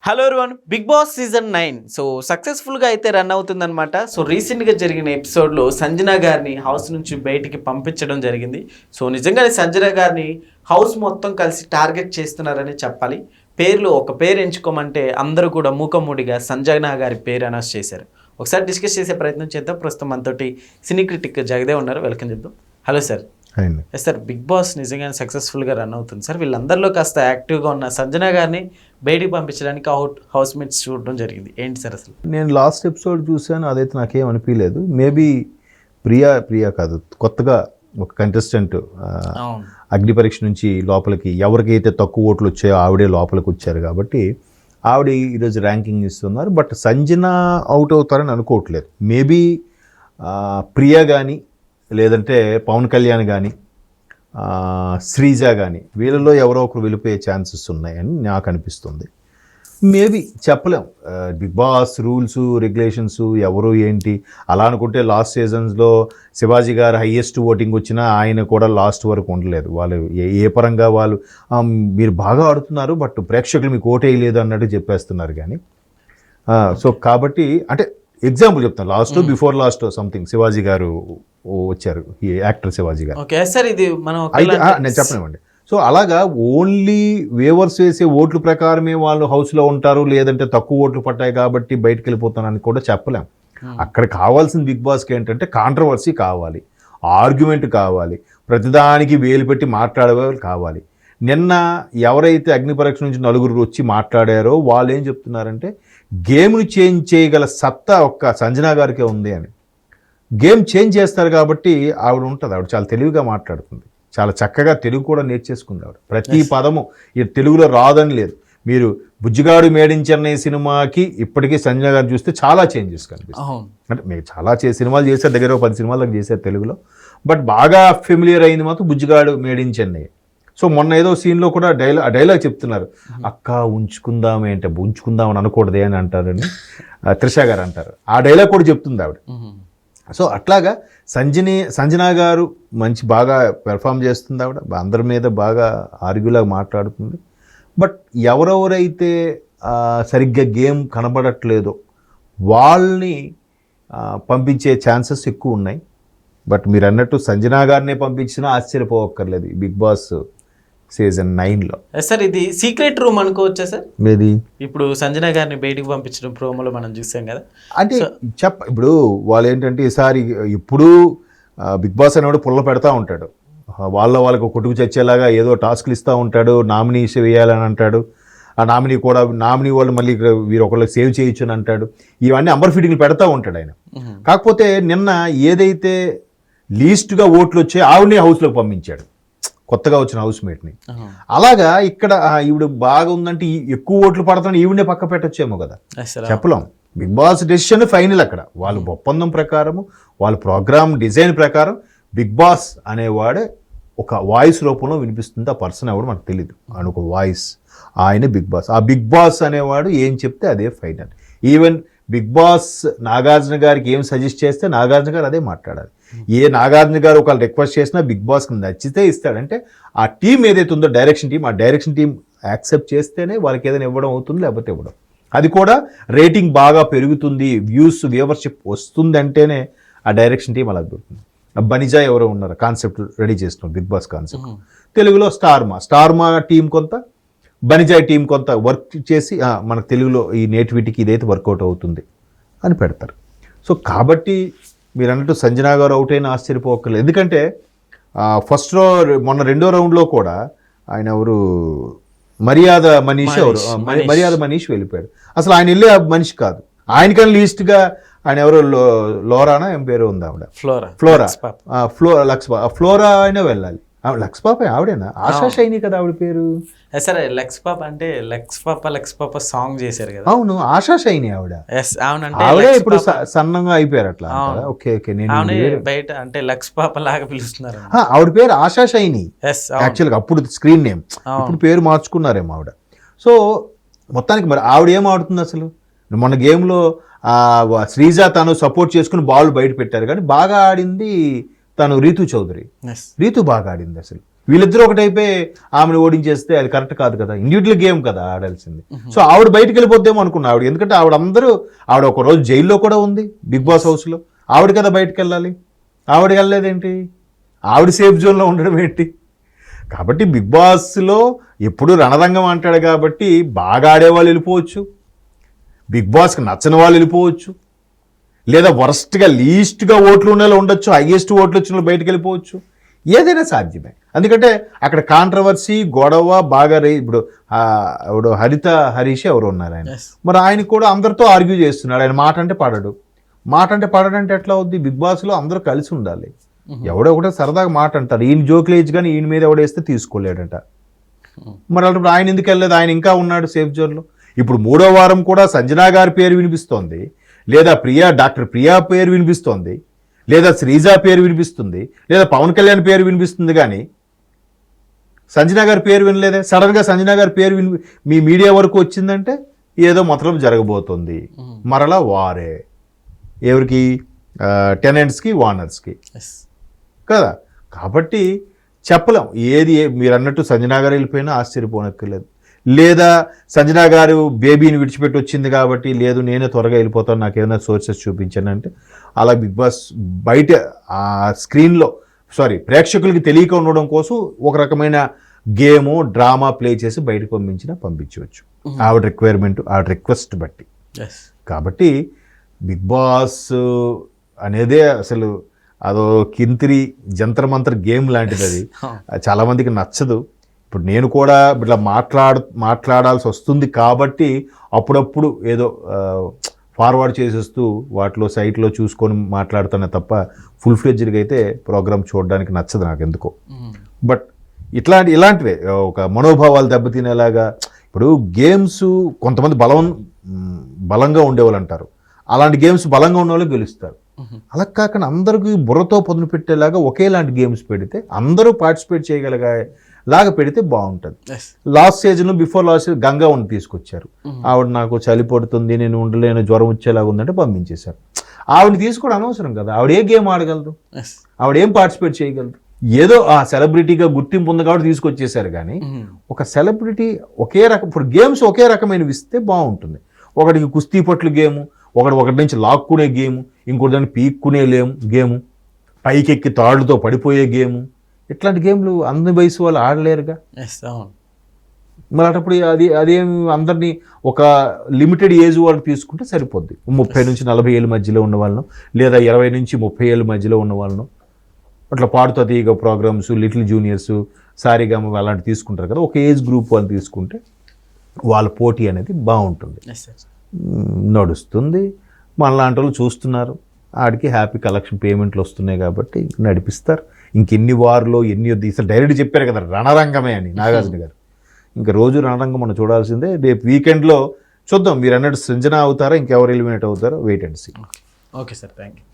Hello everyone, Bigg Boss season 9 so సక్సెస్ఫుల్గా అయితే run అవుతుందన్నమాట. సో రీసెంట్గా జరిగిన ఎపిసోడ్లో సంజన గారిని హౌస్ నుంచి బయటికి పంపించడం జరిగింది. సో నిజంగానే సంజన గారిని హౌస్ మొత్తం కలిసి టార్గెట్ చేస్తున్నారని చెప్పాలి. ఒక పేరు ఎంచుకోమంటే అందరూ కూడా మూకమ్మూడిగా సంజన గారి పేరు అనౌన్స్ చేశారు. ఒకసారి డిస్కస్ చేసే ప్రయత్నం చేద్దాం. ప్రస్తుతం మనతోటి సినీ క్రిటిక్ జగదేవ్ ఉన్నారు, వెల్కమ్ చెప్దాం. Hello sir. Sir, Bigg Boss నిజంగానే సక్సెస్ఫుల్గా రన్ అవుతుంది సార్. వీళ్ళందరిలో కాస్త యాక్టివ్గా ఉన్న సంజన గారిని బయటికి పంపించడానికి హౌస్ మేట్స్ చూడడం జరిగింది. ఏంటి సార్ అసలు? నేను లాస్ట్ ఎపిసోడ్ చూశాను, అదైతే నాకేం అనిపించలేదు. మేబీ ప్రియా కాదు, కొత్తగా ఒక కంటెస్టెంట్ అగ్ని పరీక్ష నుంచి లోపలికి ఎవరికైతే తక్కువ ఓట్లు వచ్చాయో ఆవిడే లోపలికి వచ్చారు కాబట్టి ఆవిడ ఈరోజు ర్యాంకింగ్ ఇస్తున్నారు. బట్ సంజన అవుట్ అవుతారని అనుకోవట్లేదు. మేబీ ప్రియా కానీ లేదంటే పవన్ కళ్యాణ్ కానీ శ్రీజ కానీ వీళ్ళలో ఎవరో ఒకరు వెళ్ళిపోయే ఛాన్సెస్ ఉన్నాయని నాకు అనిపిస్తుంది. మేబీ చెప్పలేం. బిగ్ బాస్ రూల్స్ రెగ్యులేషన్స్ ఎవరు ఏంటి అలా అనుకుంటే లాస్ట్ సీజన్స్లో శివాజీ గారు హయ్యెస్ట్ ఓటింగ్ వచ్చినా ఆయన కూడా లాస్ట్ వరకు ఉండలేదు. వాళ్ళు ఏ పరంగా వాళ్ళు మీరు బాగా ఆడుతున్నారు బట్ ప్రేక్షకులు మీకు ఓటేయలేదు అన్నట్టు చెప్పేస్తున్నారు. కానీ సో కాబట్టి అంటే ఎగ్జాంపుల్ చెప్తాను, బిఫోర్ లాస్ట్ సంథింగ్ శివాజీ గారు వచ్చారు, ఈ యాక్టర్ శివాజీ గారు. నేను చెప్పనివ్వండి. సో అలాగా ఓన్లీ వేవర్స్ వేసే ఓట్ల ప్రకారమే వాళ్ళు హౌస్లో ఉంటారు, లేదంటే తక్కువ ఓట్లు పట్టాయి కాబట్టి బయటకు వెళ్ళిపోతానని కూడా చెప్పలేం. అక్కడ కావాల్సిన బిగ్ బాస్కి ఏంటంటే కాంట్రవర్సీ కావాలి, ఆర్గ్యుమెంట్ కావాలి, ప్రతిదానికి వేలు పెట్టి మాట్లాడేవాళ్ళు కావాలి. నిన్న ఎవరైతే అగ్ని పరీక్ష నుంచి నలుగురు వచ్చి మాట్లాడారో వాళ్ళు ఏం చెప్తున్నారంటే గేమ్ను చేంజ్ చేయగల సత్తా ఒక్క సంజన గారికే ఉంది అని. గేమ్ చేంజ్ చేస్తారు కాబట్టి ఆవిడ ఉంటుంది. ఆవిడ చాలా తెలివిగా మాట్లాడుతుంది, చాలా చక్కగా తెలుగు కూడా నేర్చేసుకుంది ఆవిడ. ప్రతి పదము ఈ తెలుగులో రాదని లేదు. మీరు బుజ్జిగాడు మేడ్ ఇన్ చెన్నై సినిమాకి ఇప్పటికీ సంజన గారు చూస్తే చాలా చేంజెస్ కనిపిస్తాయి. అంటే మీరు చాలా సినిమాలు చేశారు, దగ్గర 10 సినిమాలు దాకా చేశారు తెలుగులో. బట్ బాగా ఫెమిలియర్ అయింది మాత్రం Bujjigadu made in Chennai. So మొన్న ఏదో సీన్లో కూడా డైలాగ్ చెప్తున్నారు, అక్క ఉంచుకుందామే అంటే ఉంచుకుందామని అనకూడదే అని అంటారని త్రిష గారు అంటారు. ఆ డైలాగ్ కూడా చెప్తుంది ఆవిడ. సో అట్లాగా సంజన గారు బాగా పెర్ఫామ్ చేస్తుంది. ఆవిడ అందరి మీద బాగా ఆర్గ్యూలాగా మాట్లాడుతుంది. బట్ ఎవరెవరైతే సరిగ్గా గేమ్ కనబడట్లేదో వాళ్ళని పంపించే ఛాన్సెస్ ఎక్కువ ఉన్నాయి. బట్ మీరు అన్నట్టు సంజన గారినే పంపించినా ఆశ్చర్యపోవక్కర్లేదు బిగ్ బాస్ సీజన్ 9లో. సార్, ఇది సీక్రెట్ రూమ్ అనుకోవచ్చా సార్? ఏది ఇప్పుడు సంజన గారిని బయటికి పంపించడం ప్రోమోలో మనం చూసాం కదా. అంటే ఇప్పుడు వాళ్ళు ఏంటంటే ఈసారి ఇప్పుడు బిగ్ బాస్ అనేవాడు పుల్ల పెడతా ఉంటాడు, వాళ్ళకు కొట్టుకు చచ్చేలాగా ఏదో టాస్క్లు ఇస్తూ ఉంటాడు, నామినీస్ వేయాలని అంటాడు. ఆ నామినీ వాళ్ళు మళ్ళీ వీరు ఒకళ్ళకి సేవ్ చేయొచ్చు అని అంటాడు. ఇవన్నీ అంబర్ ఫీటింగ్లు పెడతా ఉంటాడు ఆయన. కాకపోతే నిన్న ఏదైతే లీస్ట్గా ఓట్లు వచ్చాయో ఆవిడనే హౌస్లోకి పంపించాడు, కొత్తగా వచ్చిన హౌస్ మేట్ని. అలాగా ఇక్కడ ఈవిడ బాగా ఉందంటే ఎక్కువ ఓట్లు పడుతున్నా ఈవిడనే పక్క పెట్టొచ్చేమో కదా, చెప్పలేం. Bigg Boss decision final. అక్కడ వాళ్ళ ఒప్పందం ప్రకారము వాళ్ళ ప్రోగ్రామ్ డిజైన్ ప్రకారం బిగ్ బాస్ అనేవాడే ఒక వాయిస్ రూపంలో వినిపిస్తుంది. ఆ పర్సన్ ఎవడు మనకు తెలియదు, ఆయన ఒక వాయిస్, ఆయనే బిగ్ బాస్. ఆ బిగ్ బాస్ అనేవాడు ఏం చెప్తే అదే final. Even Bigg Boss Nagarjuna గారికి ఏం సజెస్ట్ చేస్తే నాగార్జున గారు అదే మాట్లాడాలి. ఏ నాగార్జున గారు ఒకళ్ళు రిక్వెస్ట్ చేసినా బిగ్ బాస్కి నచ్చితే ఇస్తాడంటే ఆ టీం ఏదైతే ఉందో డైరెక్షన్ టీం, ఆ డైరెక్షన్ టీం యాక్సెప్ట్ చేస్తేనే వాళ్ళకి ఏదైనా ఇవ్వడం అవుతుంది, లేకపోతే ఇవ్వడం. అది కూడా రేటింగ్ బాగా పెరుగుతుంది, వ్యూవర్షిప్ వస్తుంది అంటేనే ఆ డైరెక్షన్ టీం అలా దొరుకుతుంది. బనిజా ఎవరో ఉన్నారు కాన్సెప్ట్ రెడీ చేస్తున్నారు బిగ్ బాస్ కాన్సెప్ట్. తెలుగులో స్టార్మా టీం కొంత, బనిజాయ్ టీం కొంత వర్క్ చేసి మనకు తెలుగులో ఈ నేటివిటీకి ఇదైతే వర్కౌట్ అవుతుంది అని పెడతారు. సో కాబట్టి మీరు అన్నట్టు సంజన గారు అవుట్ అయినా ఆశ్చర్యపోకలేదు. ఎందుకంటే మొన్న రెండో రౌండ్లో కూడా ఆయన ఎవరు మర్యాద మనీష్ వెళ్ళిపోయాడు. అసలు ఆయన వెళ్ళే మనిషి కాదు. ఆయనకన్నా లీస్ట్గా ఆయన ఎవరు లోరానా ఏం పేరు ఉంది ఆవిడ, ఫ్లోరా అయినా వెళ్ళాలి. లక్స్ పాప ఆవిడేనా? ఆశా షైని కదా ఆవిడ పేరు. సరే, లక్స్ పాప అంటే లక్స్ పాప సాంగ్ చేశారు కదా. అవును, ఆశా షైని ఆవిడ. ఆవిడే ఇప్పుడు సన్నంగా అయిపోయారు అట్లా. ఓకే, బయట అంటే లక్స్ పాప లాగా పిలుస్తున్నారు. ఆవిడ పేరు ఆశా షైని యాక్చువల్గా, అప్పుడు స్క్రీన్ నేమ్. ఇప్పుడు పేరు మార్చుకున్నారేమో ఆవిడ. సో మొత్తానికి మరి ఆవిడ ఏం ఆడుతుంది అసలు? మొన్న గేమ్లో శ్రీజ తను సపోర్ట్ చేసుకుని బాల్ బయట పెట్టారు, కానీ బాగా ఆడింది తను రీతు చౌదరి. రీతు బాగా ఆడింది అసలు. వీళ్ళిద్దరూ ఒకటైపోయి ఆమెను ఓడించేస్తే అది కరెక్ట్ కాదు కదా, ఇండివిజువల్ గేమ్ కదా ఆడాల్సింది. సో ఆవిడ బయటకు వెళ్ళిపోద్దేమో అనుకున్నా ఆవిడ, ఎందుకంటే ఆవిడ ఒక రోజు జైల్లో కూడా ఉంది బిగ్ బాస్ హౌస్లో. ఆవిడ కదా బయటకు వెళ్ళాలి, ఆవిడ వెళ్ళలేదేంటి, ఆవిడ సేఫ్ జోన్లో ఉండడం ఏంటి? కాబట్టి బిగ్ బాస్లో ఎప్పుడు రణరంగం అంటాడు కాబట్టి బాగా ఆడేవాళ్ళు వెళ్ళిపోవచ్చు, బిగ్ బాస్కి నచ్చని వాళ్ళు వెళ్ళిపోవచ్చు, లేదా వరస్ట్గా లీస్ట్గా ఓట్లు ఉన్న ఉండొచ్చు, హైయెస్ట్ ఓట్లు వచ్చిన వాళ్ళు బయటకు వెళ్ళిపోవచ్చు, ఏదైనా సాధ్యమే. ఎందుకంటే అక్కడ కాంట్రవర్సీ గొడవ బాగా ఇప్పుడు హరీష్ ఎవరు ఉన్నారు ఆయన, మరి ఆయన కూడా అందరితో ఆర్గ్యూ చేస్తున్నాడు. ఆయన మాట అంటే పడడంటే ఎట్లా అవుద్ది? బిగ్ బాస్లో అందరూ కలిసి ఉండాలి. ఎవడో ఒకటే సరదాగా మాట అంటారు, ఈయన జోక్లేజ్ కానీ ఈయన మీద ఎవడేస్తే తీసుకోలేడట. మరి అలాంటి ఆయన ఎందుకు వెళ్ళలేదు? ఆయన ఇంకా ఉన్నాడు సేఫ్ జోన్లో. ఇప్పుడు 3వ వారం కూడా సంజనా గారి పేరు వినిపిస్తోంది, లేదా డాక్టర్ ప్రియా పేరు వినిపిస్తోంది, లేదా శ్రీజ పేరు వినిపిస్తుంది, లేదా పవన్ కళ్యాణ్ పేరు వినిపిస్తుంది, కానీ సంజనా గారి పేరు వినలేదే. సడన్గా సంజనా గారి పేరు మీ మీడియా వరకు వచ్చిందంటే ఏదో మతలబు జరగబోతుంది. మరలా వారే ఎవరికి? టెనెంట్స్కి, ఓనర్స్కి కదా. కాబట్టి చెప్పలేం ఏది. మీరు అన్నట్టు సంజనా గారు వెళ్ళిపోయినా ఆశ్చర్యపోనక్కర్లేదు, లేదా సంజనా గారు బేబీని విడిచిపెట్టి వచ్చింది కాబట్టి లేదు నేనే త్వరగా వెళ్ళిపోతాను, నాకు ఏదైనా సోర్సెస్ చూపించాను అంటే, అలా బిగ్ బాస్ బయట ఆ స్క్రీన్లో ప్రేక్షకులకి తెలియక ఉండడం కోసం ఒక రకమైన గేము డ్రామా ప్లే చేసి బయటకు పంపించవచ్చు ఆవిడ రిక్వైర్మెంట్, ఆవిడ రిక్వెస్ట్ బట్టి. కాబట్టి బిగ్ బాస్ అనేదే అసలు అదో కింతిరి జంతర్ మంతర్ గేమ్ లాంటిది. అది చాలామందికి నచ్చదు. ఇప్పుడు నేను కూడా ఇట్లా మాట్లాడాల్సి వస్తుంది కాబట్టి అప్పుడప్పుడు ఏదో ఫార్వర్డ్ చేసేస్తూ వాటిలో సైట్లో చూసుకొని మాట్లాడుతానే తప్ప ఫుల్ ఫ్లెడ్జ్డ్గా అయితే ప్రోగ్రామ్ చూడడానికి నచ్చదు నాకు ఎందుకో. బట్ ఇలాంటివే ఒక మనోభావాలు దెబ్బతినేలాగా, ఇప్పుడు గేమ్స్ కొంతమంది బలంగా ఉండేవాళ్ళు అంటారు, అలాంటి గేమ్స్ బలంగా ఉన్న వాళ్ళు గెలుస్తారు. అలా కాకుండా అందరికీ బుర్రతో పదును పెట్టేలాగా ఒకేలాంటి గేమ్స్ పెడితే అందరూ పార్టిసిపేట్ చేయగలిగేలాగా పెడితే బాగుంటుంది. Last season before last Ganga ఉన్న తీసుకొచ్చారు, ఆవిడ నాకు చలి పడుతుంది నేను ఉండలేను జ్వరం వచ్చేలాగా ఉందంటే పంపించేశారు. ఆవిడని తీసుకోవడం అనవసరం కదా, ఆవిడ ఏ గేమ్ ఆడగలదు, ఆవిడ ఏం పార్టిసిపేట్ చేయగలదు? ఏదో ఆ సెలబ్రిటీగా గుర్తింపు ఉంది కాబట్టి తీసుకొచ్చేసారు. కానీ ఒక సెలబ్రిటీ ఒకే రకం ఇప్పుడు గేమ్స్ ఒకే రకమైనవి ఇస్తే బాగుంటుంది. ఒకటికి కుస్తీ పట్లు గేము, ఒకటి నుంచి లాక్కునే గేము, ఇంకోటి దాన్ని పీక్కునే గేము, పైకెక్కి తాళ్లతో పడిపోయే గేము, ఇట్లాంటి గేమ్లు అన్ని వయసు వాళ్ళు ఆడలేరుగా. మరి అటప్పుడు అదేం అందరినీ ఒక లిమిటెడ్ ఏజ్ వాళ్ళకి తీసుకుంటే సరిపోద్ది. 30 నుంచి 40 ఏళ్ళ మధ్యలో ఉన్న వాళ్ళను, లేదా 20 నుంచి 30 ఏళ్ళ మధ్యలో ఉన్న వాళ్ళను అట్లా పాడుతా తీగ ప్రోగ్రామ్స్, లిటిల్ జూనియర్స్, సారీగామ అలాంటి తీసుకుంటారు కదా, ఒక ఏజ్ గ్రూప్ వాళ్ళు తీసుకుంటే వాళ్ళ పోటీ అనేది బాగుంటుంది, నడుస్తుంది. మనలాంటి వాళ్ళు చూస్తున్నారు, ఆడికి హ్యాపీ కలెక్షన్ పేమెంట్లు వస్తున్నాయి కాబట్టి నడిపిస్తారు. ఇంకెన్ని వార్లో ఎన్ని అసలు డైరెక్ట్ చెప్పారు కదా రణరంగమే అని నాగార్జున గారు. ఇంకా రోజు రణరంగం మనం చూడాల్సిందే. రేపు వీకెండ్లో చూద్దాం, మీరు అన్నట్టు సంజన అవుతారా ఇంకెవరు ఎలిమినేట్ అవుతారో wait and see. Okay sir, thank you.